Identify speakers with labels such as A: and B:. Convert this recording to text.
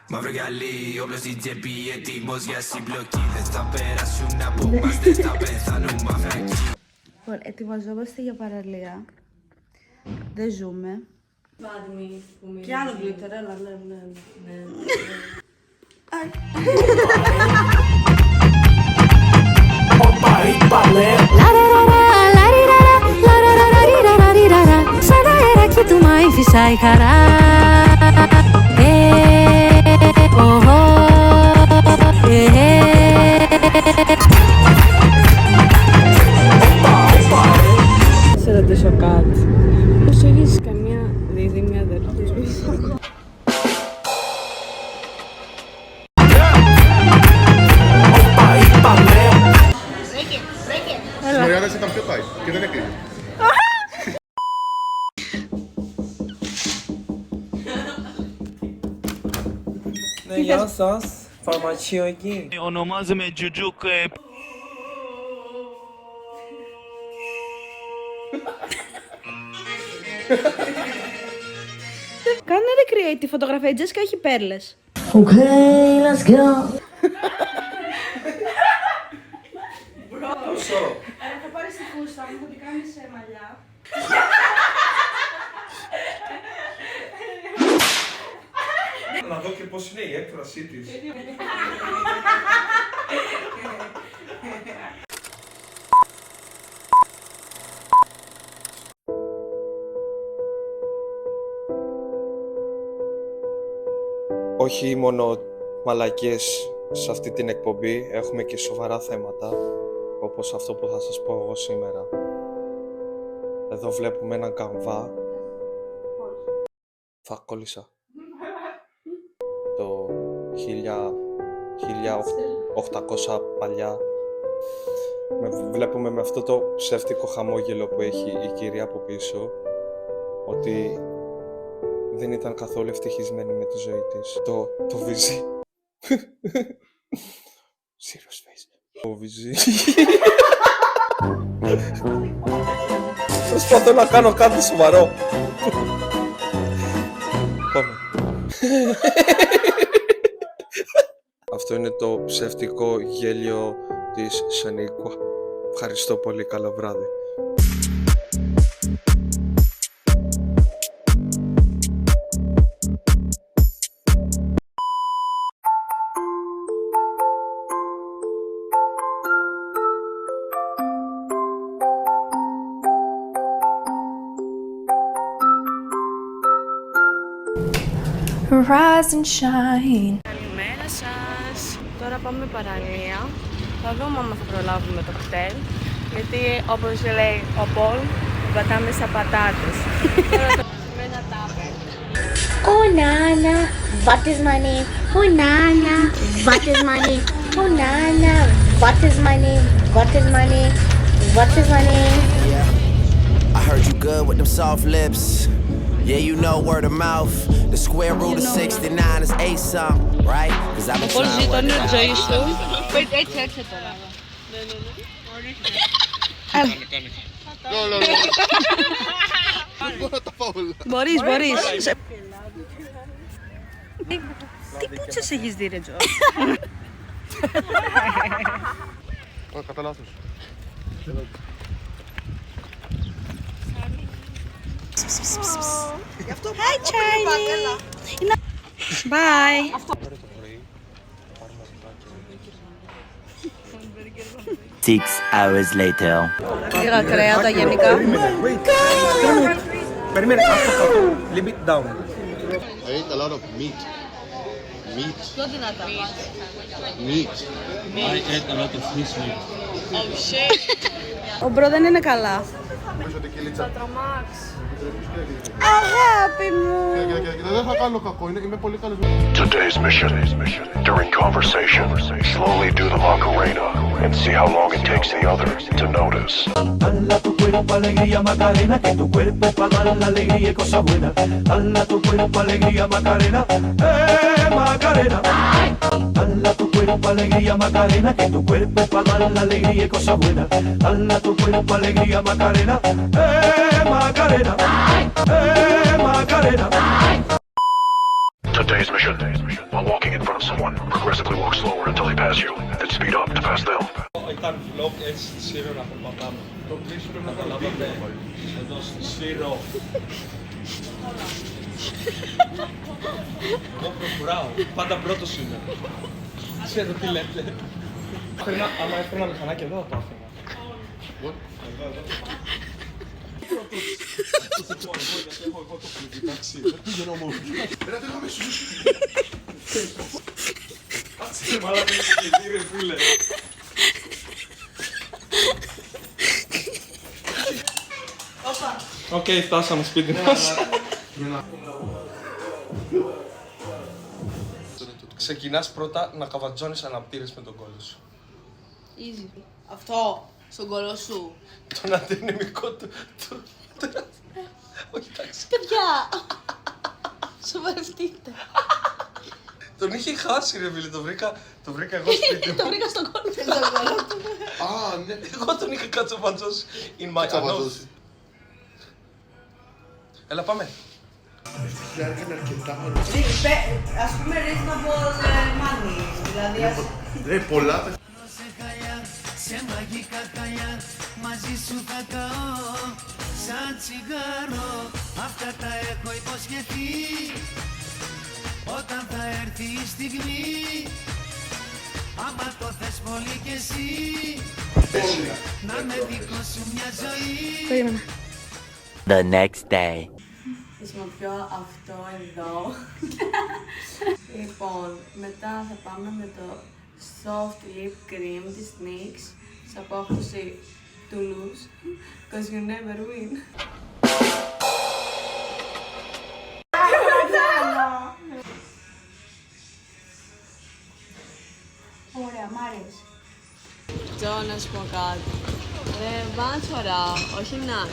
A: Μαύρο γυαλί, όπλο στην τσέπη, έτοιμος για συμπλοκή. Δεν θα περάσουν από μας, δεν θα πεθάνουν μαυρακοί.
B: Λοιπόν, ετοιμαζόμαστε για παραλία. Δεν ζούμε.
C: Κι άλλο γκλίτερ, έλα, ναι.
D: Σαν αεράκι του Μάη φυσάει χαρά.
C: Σε ρωτήσω κάτι. Πώς έχεις καμία δίδυμη αδερφή?
E: Στις Μαριάννες ήταν πιο tight και δεν έκλειγε.
F: Ναι, γεια σας. Φαρμακείο εκεί.
G: Ονομάζομαι Τζουτζούκ.
B: Κάνε recreate τη φωτογραφία, η Τζέσικα έχει πέρλες.
D: Okay, let's go.
B: Θα πάρεις τη φούστα μου, θα την κάνεις σε μαλλιά.
F: Να δω και πώς είναι η έκφρασή της. Όχι μόνο μαλακίες σε αυτή την εκπομπή, έχουμε και σοβαρά θέματα, όπως αυτό που θα σας πω εγώ σήμερα. Εδώ βλέπουμε έναν καμβά. Θα κόλλησα. Το 1800 παλιά. Βλέπουμε με αυτό το ψεύτικο χαμόγελο που έχει η κυρία από πίσω ότι δεν ήταν καθόλου ευτυχισμένη με τη ζωή της. Το βυζί. Serious face. Το βυζί. Προσπαθώ να κάνω κάτι σοβαρό. Πάμε. Αυτό είναι το ψεύτικο γέλιο της Σανίκουα. Ευχαριστώ πολύ, καλό βράδυ.
D: Rise and shine.
C: Καλημέρα σας. Τώρα πάμε παραλία. Θα δούμε άμα θα προλάβουμε το κτέλ. Γιατί όπως λέει ο Πολ, πατάμε στα πατάτες. Με ένα τάπερ.
H: Oh Nana, what is my name? Oh Nana, what is my name? Oh Nana, what is my name? What is my name? What is my name?
I: Yeah, I heard you good with them soft lips. Yeah, you know word of mouth. The square root of 69 is 8 something, right? Cause I've been
C: Πώς
I: trying to work
C: ζητώνει
I: it
C: η
I: out.
C: ζωή σου?
B: Έτσι, έτσι τώρα.
E: Δεν μπορώ να τα φάω όλα.
B: Μπορείς. Τι πούτσες έχεις δει, ρε Τζο?
E: Κατά λάθος.
B: Hi, Charlie. Bye.
A: Six hours later.
B: Λίγα κρέατα γενικά.
F: Περίμενε, αυτό κάτω. Leave it down.
E: I ate a lot of meat. Meat.
C: Πιο δυνατά.
E: Meat.
B: Ο μπρο δεν είναι καλά.
E: Πίσω την κυλίτσα.
B: Αγάπη μου.
E: Κοίτα, δεν θα κάνω κακό, είμαι πολύ καλός.
J: Today's mission. During conversation, slowly do the Macarena and see how long it takes the other to notice.
K: Dala tu cuerpo alegría Macarena, que tu cuerpo es para dar la alegría y cosas buenas. Dala tu cuerpo alegría Macarena, Macarena. Dala tu cuerpo alegría Macarena, que tu cuerpo es para dar la alegría y cosas buenas. Dala tu cuerpo alegría Macarena, Macarena, Macarena.
J: Today's mission. While walking in front of someone, progressively walk slower until they pass you, then speed up to pass them.
F: Ήταν vlog έτσι στη Σύρο να περπατάμε. Το πλήσιο πρέπει να καταλάβατε εδώ στη Σύρο. Εγώ προχωράω, πάντα πρώτος είμαι. Ξέρω τι λέτε. Άμα έφερα ένα μηχανάκι εδώ θα το άφηνα. Εγώ το πλήτη, εντάξει, δεν πήγαινω μόνο. Έλα θέλω με σου. Κάτσε μαλάκα και κύριε φίλε. Οκ, φτάσαμε σπίτι μας. Ξεκινάς πρώτα να καβατζώνεις αναπτήρες με τον κόλλο σου.
C: Easy. Αυτό, στον κόλλο σου.
F: Τον αντενεμικό του. Όχι, εντάξει.
C: Παιδιά! Σοβαρευτείτε.
F: Τον είχε χάσει ρε φίλε, το βρήκα εγώ σπίτι μου.
C: Το βρήκα στον κόλλο του.
E: Α, ναι.
F: Εγώ τον είχα κατσοβατζώσει in my anus. Έλα πάμε.
E: Έκανε αρκετά.
B: Ας πούμε reasonable money, δηλαδή
E: Ναι, πολλά.
I: Σε μαγικά καλιά μαζί σου θα καώ σαν τσιγάρο. Αυτά τα έχω υποσχεθεί. Όταν θα έρθει η στιγμή, άμα το θες πολύ κι εσύ, να με δικό σου μια ζωή.
C: Περίμενα.
I: The next day.
C: Χρησιμοποιώ αυτό εδώ. Λοιπόν, μετά θα πάμε με το soft lip cream της NYX σε απόχρωση Toulouse, cause you never win.
B: ωραία, μ' αρέσει.
C: Τζο, να σου πω κάτι. Ρε, μπάτσορα, όχι να.